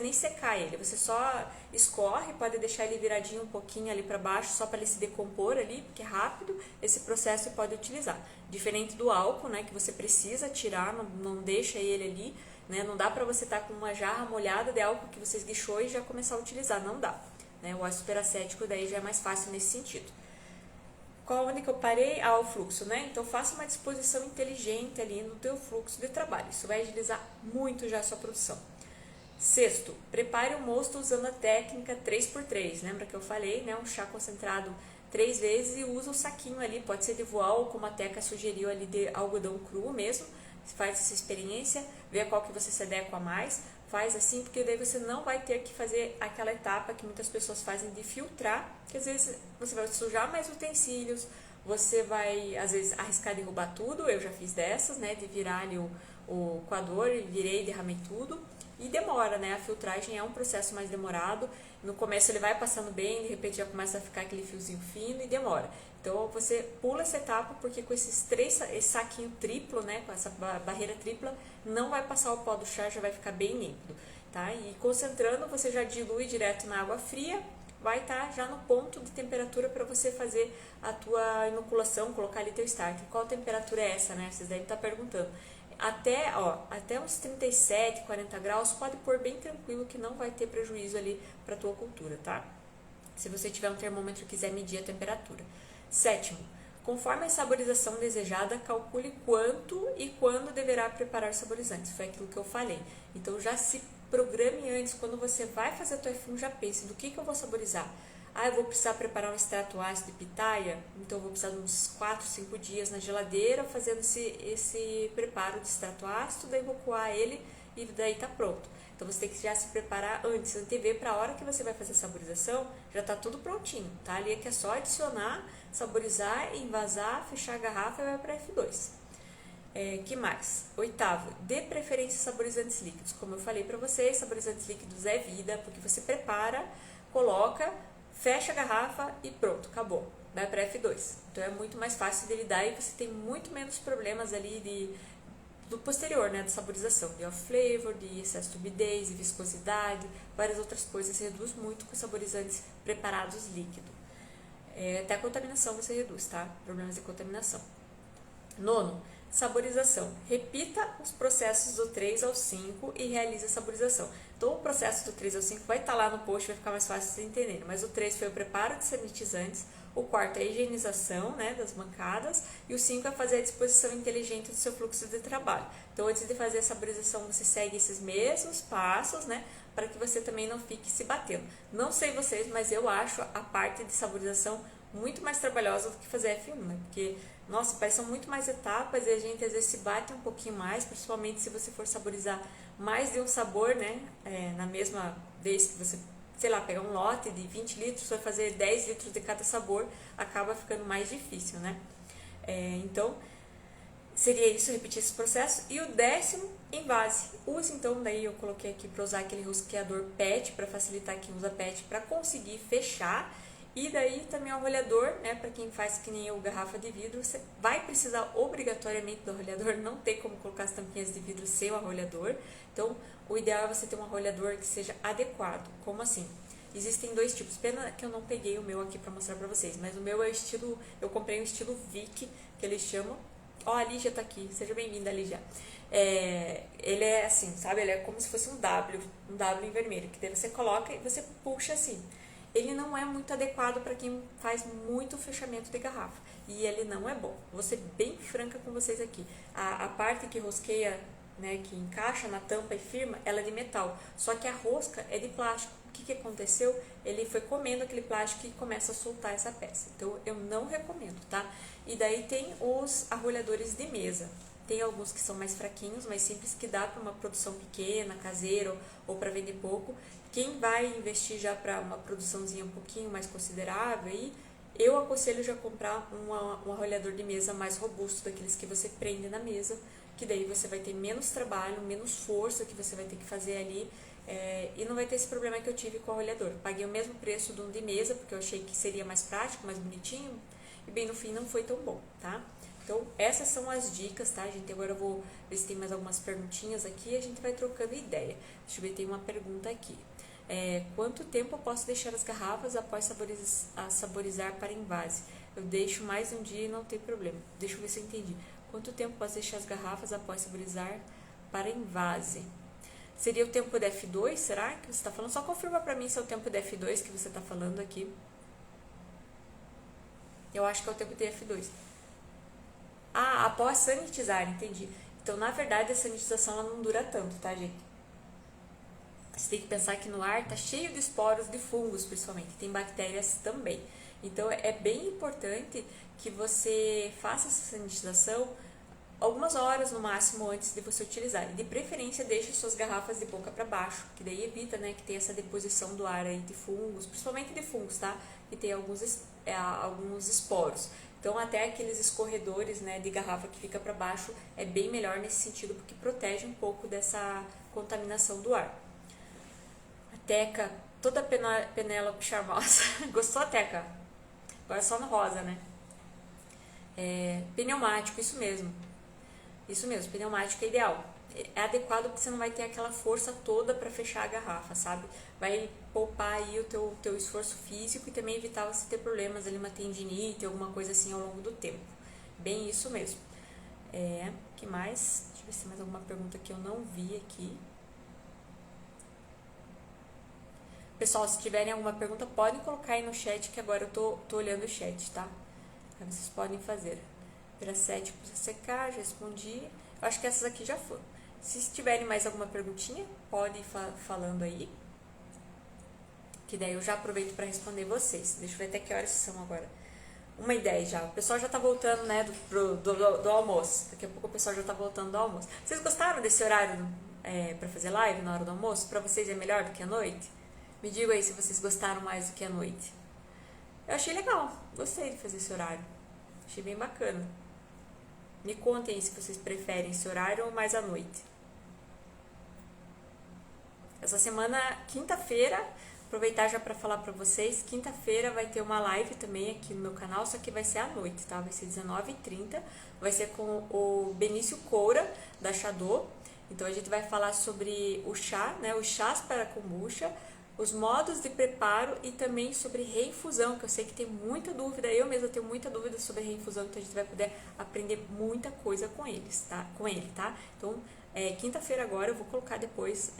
nem secar ele, você só escorre, pode deixar ele viradinho um pouquinho ali para baixo, só para ele se decompor ali, porque é rápido esse processo você pode utilizar. Diferente do álcool, né, que você precisa tirar, não deixa ele ali, né, não dá para você estar com uma jarra molhada de álcool que você esguichou e já começar a utilizar, não dá. Né, o ácido peracético daí já é mais fácil nesse sentido. Onde que eu parei? O fluxo, né? Então, faça uma disposição inteligente ali no teu fluxo de trabalho. Isso vai agilizar muito já a sua produção. Sexto, prepare o mosto usando a técnica 3x3. Lembra que eu falei, né? Um chá concentrado 3 vezes e usa o saquinho ali. Pode ser de voal, como a Teca sugeriu ali, de algodão cru mesmo. Faz essa experiência, vê qual que você se adequa mais. Faz assim, porque daí você não vai ter que fazer aquela etapa que muitas pessoas fazem de filtrar, que às vezes você vai sujar mais utensílios, você vai, às vezes, arriscar derrubar tudo. Eu já fiz dessas, né, de virar ali o coador, virei, derramei tudo, e demora, né, a filtragem é um processo mais demorado. No começo ele vai passando bem, de repente já começa a ficar aquele fiozinho fino e demora. Então você pula essa etapa, porque com esse saquinho triplo, né, com essa barreira tripla, não vai passar o pó do chá, já vai ficar bem límpido. tá? E concentrando, você já dilui direto na água fria, vai estar já no ponto de temperatura para você fazer a tua inoculação, colocar ali teu starter. Qual temperatura é essa, né? Vocês devem estar perguntando. Até uns 37, 40 graus, pode pôr bem tranquilo que não vai ter prejuízo ali para tua cultura, tá? Se você tiver um termômetro e quiser medir a temperatura. Sétimo, conforme a saborização desejada, calcule quanto e quando deverá preparar saborizantes. Foi aquilo que eu falei. Então já se programe antes, quando você vai fazer a tua F1, já pense do que eu vou saborizar. Eu vou precisar preparar um extrato ácido de pitaia, então eu vou precisar de uns 4, 5 dias na geladeira fazendo esse preparo de extrato ácido, daí vou coar ele e daí tá pronto. Então você tem que já se preparar antes, antever para a hora que você vai fazer a saborização, já tá tudo prontinho, tá? Ali é que é só adicionar, saborizar, envasar, fechar a garrafa e vai para F2. Que mais? Oitavo, dê preferência a saborizantes líquidos. Como eu falei para vocês, saborizantes líquidos é vida, porque você prepara, coloca, fecha a garrafa e pronto, acabou. Vai para F2. Então é muito mais fácil de lidar e você tem muito menos problemas ali do posterior, né, da saborização, de off-flavor, de excesso de turbidez, de viscosidade, várias outras coisas. Você reduz muito com saborizantes preparados líquidos. Até a contaminação você reduz, tá? Problemas de contaminação. Nono, saborização. Repita os processos do 3 ao 5 e realize a saborização. Então, o processo do 3 ao 5 vai estar lá no post, vai ficar mais fácil de vocês entenderem. Mas o 3 foi o preparo de sanitizantes, o quarto é a higienização, né, das bancadas, e o 5 é fazer a disposição inteligente do seu fluxo de trabalho. Então, antes de fazer a saborização, você segue esses mesmos passos, né, para que você também não fique se batendo. Não sei vocês, mas eu acho a parte de saborização muito mais trabalhosa do que fazer F1, né? Porque, nossa, são muito mais etapas e a gente às vezes se bate um pouquinho mais, principalmente se você for saborizar mais de um sabor, né? Na mesma vez que você, sei lá, pegar um lote de 20 litros, vai fazer 10 litros de cada sabor, acaba ficando mais difícil, né? Então, seria isso, repetir esse processo. E o 10º, envase. Use, então, daí eu coloquei aqui para usar aquele rosqueador PET, para facilitar quem usa PET, para conseguir fechar. E daí também o arrolhador, né, para quem faz que nem eu, garrafa de vidro, você vai precisar obrigatoriamente do arrolhador, não tem como colocar as tampinhas de vidro sem o arrolhador. Então, o ideal é você ter um arrolhador que seja adequado. Como assim? Existem dois tipos, pena que eu não peguei o meu aqui para mostrar para vocês, mas o meu é o estilo, eu comprei um estilo Vic, que eles chamam. A Lígia tá aqui, seja bem-vinda, Lígia. Ele é assim, sabe, ele é como se fosse um W em vermelho, que daí você coloca e você puxa assim. Ele não é muito adequado para quem faz muito fechamento de garrafa. E ele não é bom. Vou ser bem franca com vocês aqui. A parte que rosqueia, né, que encaixa na tampa e firma, ela é de metal. Só que a rosca é de plástico. O que aconteceu? Ele foi comendo aquele plástico e começa a soltar essa peça. Então, eu não recomendo, tá? E daí tem os arrolhadores de mesa. Tem alguns que são mais fraquinhos, mais simples, que dá para uma produção pequena, caseira ou para vender pouco. Quem vai investir já para uma produçãozinha um pouquinho mais considerável, aí, eu aconselho já comprar um arrolhador de mesa mais robusto, daqueles que você prende na mesa, que daí você vai ter menos trabalho, menos força que você vai ter que fazer ali, e não vai ter esse problema que eu tive com o arrolhador. Paguei o mesmo preço de um de mesa, porque eu achei que seria mais prático, mais bonitinho, e bem no fim não foi tão bom, tá? Então, essas são as dicas, tá, gente? Agora eu vou ver se tem mais algumas perguntinhas aqui e a gente vai trocando ideia. Deixa eu ver, tem uma pergunta aqui. Quanto tempo eu posso deixar as garrafas após saborizar para envase? Eu deixo mais um dia e não tem problema. Deixa eu ver se eu entendi. Quanto tempo eu posso deixar as garrafas após saborizar para envase? Seria o tempo da F2, será que você está falando? Só confirma para mim se é o tempo da F2 que você está falando aqui. Eu acho que é o tempo de F2. Após sanitizar, entendi. Então, na verdade, a sanitização ela não dura tanto, tá, gente? Você tem que pensar que no ar tá cheio de esporos de fungos, principalmente. Tem bactérias também. Então, é bem importante que você faça essa sanitização algumas horas no máximo antes de você utilizar. E de preferência, deixe suas garrafas de boca para baixo, que daí evita, né, que tenha essa deposição do ar aí de fungos, principalmente de fungos, tá? Que tem alguns esporos. Então, até aqueles escorredores, né, de garrafa que fica para baixo é bem melhor nesse sentido, porque protege um pouco dessa contaminação do ar. A Teca, toda Penélope charmosa. Gostou, Teca? Agora só no rosa, né? Pneumático, isso mesmo. Isso mesmo, pneumático é ideal. é adequado porque você não vai ter aquela força toda para fechar a garrafa, sabe? Vai poupar aí o teu esforço físico e também evitar você ter problemas ali, uma tendinite, alguma coisa assim ao longo do tempo. Bem isso mesmo. Que mais? Deixa eu ver se tem mais alguma pergunta que eu não vi aqui. Pessoal, se tiverem alguma pergunta, podem colocar aí no chat, que agora eu tô olhando o chat, tá? Aí vocês podem fazer. Pela 7 para secar, já respondi. Eu acho que essas aqui já foram. Se tiverem mais alguma perguntinha, pode ir falando aí. Que daí eu já aproveito para responder vocês. Deixa eu ver até que horas são agora. 1h10 já. O pessoal já tá voltando, né, do almoço. Daqui a pouco o pessoal já tá voltando do almoço. Vocês gostaram desse horário para fazer live na hora do almoço? Para vocês é melhor do que a noite? Me digam aí se vocês gostaram mais do que a noite. Eu achei legal. Gostei de fazer esse horário. Achei bem bacana. Me contem se vocês preferem esse horário ou mais à noite. Essa semana, quinta-feira, aproveitar já para falar para vocês, quinta-feira vai ter uma live também aqui no meu canal, só que vai ser à noite, tá? Vai ser 19h30, vai ser com o Benício Coura, da Chadô. Então a gente vai falar sobre o chá, né? Os chás para kombucha, os modos de preparo e também sobre reinfusão, que eu sei que tem muita dúvida, eu mesma tenho muita dúvida sobre reinfusão, então a gente vai poder aprender muita coisa com ele, tá? Então, quinta-feira agora eu vou colocar depois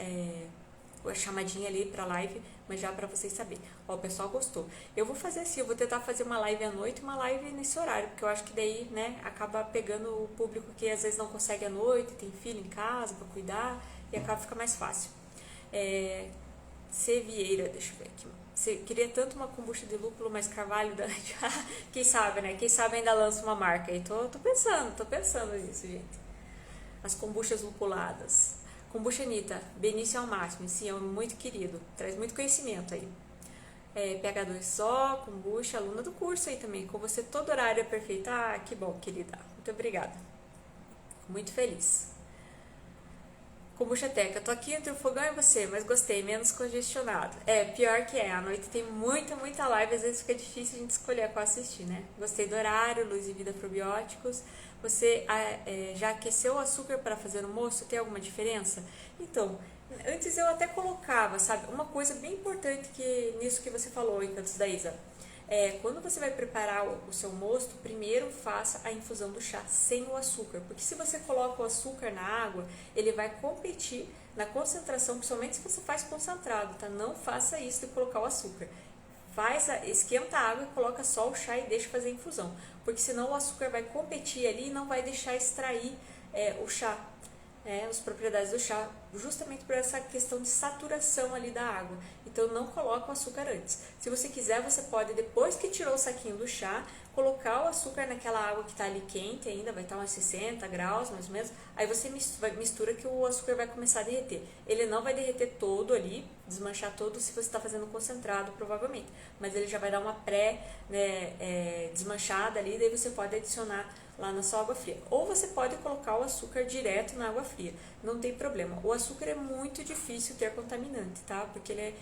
a chamadinha ali pra live, mas já pra vocês saberem. Ó, o pessoal gostou. Eu vou fazer assim, eu vou tentar fazer uma live à noite e uma live nesse horário, porque eu acho que daí, né, acaba pegando o público que às vezes não consegue à noite, tem filho em casa pra cuidar, e acaba fica mais fácil. C. Vieira, deixa eu ver aqui. Você queria tanto uma kombucha de lúpulo, mas carvalho da... Quem sabe, né? Quem sabe ainda lança uma marca aí. Tô pensando nisso, gente. As kombuchas lupuladas. Kombucha Anitta, Benício ao máximo. Sim, é muito querido. Traz muito conhecimento aí. PH2O, kombucha, aluna do curso aí também. Com você todo horário é perfeito. Ah, que bom, querida. Muito obrigada. Fico muito feliz. Kombucha Teca, tô aqui entre o fogão e você, mas gostei, menos congestionado. Pior que à noite tem muita live, às vezes fica difícil a gente escolher qual assistir, né? Gostei do horário, Luz e Vida Probióticos. Você já aqueceu o açúcar para fazer o moço? Tem alguma diferença? Então, antes eu até colocava, sabe? Uma coisa bem importante que nisso que você falou, Encantos da Isa. Quando você vai preparar o seu mosto, primeiro faça a infusão do chá sem o açúcar, porque se você coloca o açúcar na água, ele vai competir na concentração, principalmente se você faz concentrado, tá? Não faça isso de colocar o açúcar. Esquenta a água e coloca só o chá e deixa fazer a infusão, porque senão o açúcar vai competir ali e não vai deixar extrair o chá. As propriedades do chá, justamente por essa questão de saturação ali da água. Então não coloca o açúcar antes. Se você quiser, você pode, depois que tirou o saquinho do chá, colocar o açúcar naquela água que está ali quente ainda, vai estar uns 60 graus mais ou menos. Aí você mistura que o açúcar vai começar a derreter. Ele não vai derreter todo ali, desmanchar todo se você está fazendo concentrado, provavelmente. Mas ele já vai dar uma desmanchada ali, daí você pode adicionar lá na sua água fria. Ou você pode colocar o açúcar direto na água fria, não tem problema. O açúcar é muito difícil ter contaminante, tá? Porque ele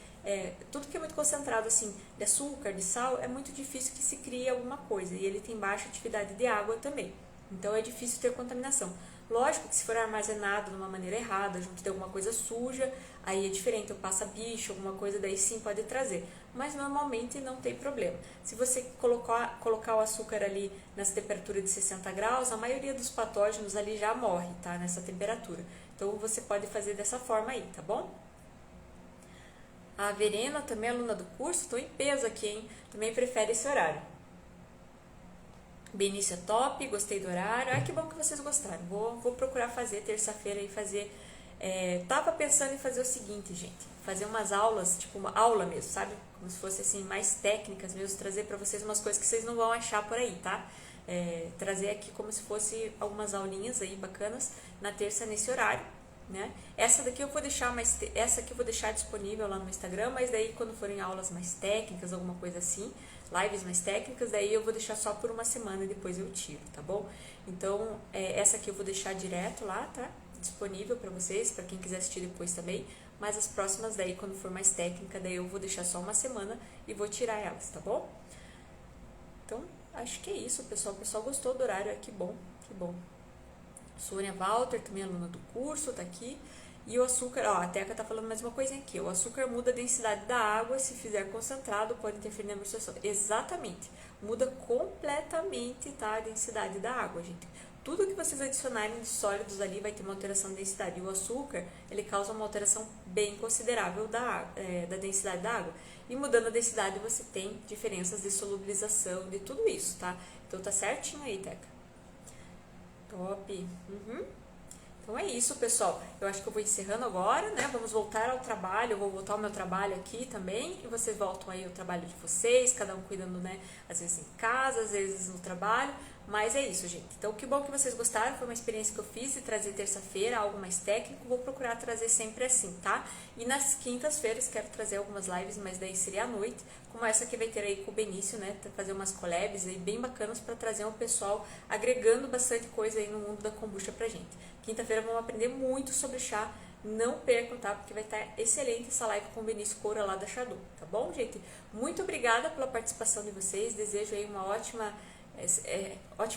tudo que é muito concentrado assim, de açúcar, de sal, é muito difícil que se crie alguma coisa. E ele tem baixa atividade de água também. Então é difícil ter contaminação. Lógico que se for armazenado de uma maneira errada, junto de alguma coisa suja, aí é diferente, ou passa bicho, alguma coisa, daí sim pode trazer. Mas normalmente não tem problema. Se você colocar o açúcar ali nessa temperatura de 60 graus, a maioria dos patógenos ali já morre, tá? Nessa temperatura. Então você pode fazer dessa forma aí, tá bom? A Verena, também aluna do curso, estou em peso aqui, hein? Também prefere esse horário. Benício é top, gostei do horário. Que bom que vocês gostaram. Vou procurar fazer terça-feira e fazer. Tava pensando em fazer o seguinte, gente. Fazer umas aulas, tipo uma aula mesmo, sabe? Como se fosse assim, mais técnicas mesmo. Trazer pra vocês umas coisas que vocês não vão achar por aí, tá? Trazer aqui como se fosse algumas aulinhas aí bacanas na terça nesse horário, né? Essa aqui eu vou deixar disponível lá no Instagram, mas daí quando forem aulas mais técnicas, alguma coisa assim, lives mais técnicas, daí eu vou deixar só por uma semana e depois eu tiro, tá bom? Então, essa aqui eu vou deixar direto lá, tá? Disponível para vocês, para quem quiser assistir depois também, mas as próximas daí, quando for mais técnica, daí eu vou deixar só uma semana e vou tirar elas, tá bom? Então, acho que é isso, pessoal. O pessoal gostou do horário, que bom, que bom. Sônia Walter, também aluna do curso, tá aqui. E o açúcar, ó, a Teca tá falando mais uma coisinha aqui. O açúcar muda a densidade da água, se fizer concentrado, pode interferir na absorção. Exatamente. Muda completamente, tá, a densidade da água, gente. Tudo que vocês adicionarem de sólidos ali vai ter uma alteração de densidade. E o açúcar, ele causa uma alteração bem considerável da densidade da água. E mudando a densidade, você tem diferenças de solubilização, de tudo isso, tá? Então tá certinho aí, Teca. Top. Então é isso, pessoal. Eu acho que eu vou encerrando agora, né? Vamos voltar ao trabalho. Eu vou voltar ao meu trabalho aqui também. E vocês voltam aí ao trabalho de vocês, cada um cuidando, né? Às vezes em casa, às vezes no trabalho. Mas é isso, gente. Então, que bom que vocês gostaram. Foi uma experiência que eu fiz de trazer terça-feira algo mais técnico. Vou procurar trazer sempre assim, tá? E nas quintas-feiras quero trazer algumas lives, mas daí seria à noite. Como essa que vai ter aí com o Benício, né? Fazer umas collabs aí bem bacanas para trazer um pessoal agregando bastante coisa aí no mundo da kombucha pra gente. Quinta-feira vamos aprender muito sobre chá. Não percam, tá? Porque vai estar excelente essa live com o Benício Coura lá da Chadu, tá bom, gente? Muito obrigada pela participação de vocês. Desejo aí uma ótima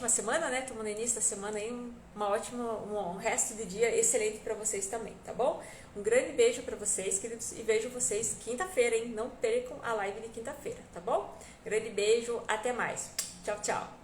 semana, né? Estamos no início da semana aí, um resto de dia excelente para vocês também, tá bom? Um grande beijo para vocês, queridos, e vejo vocês quinta-feira, hein? Não percam a live de quinta-feira, tá bom? Grande beijo, até mais. Tchau, tchau.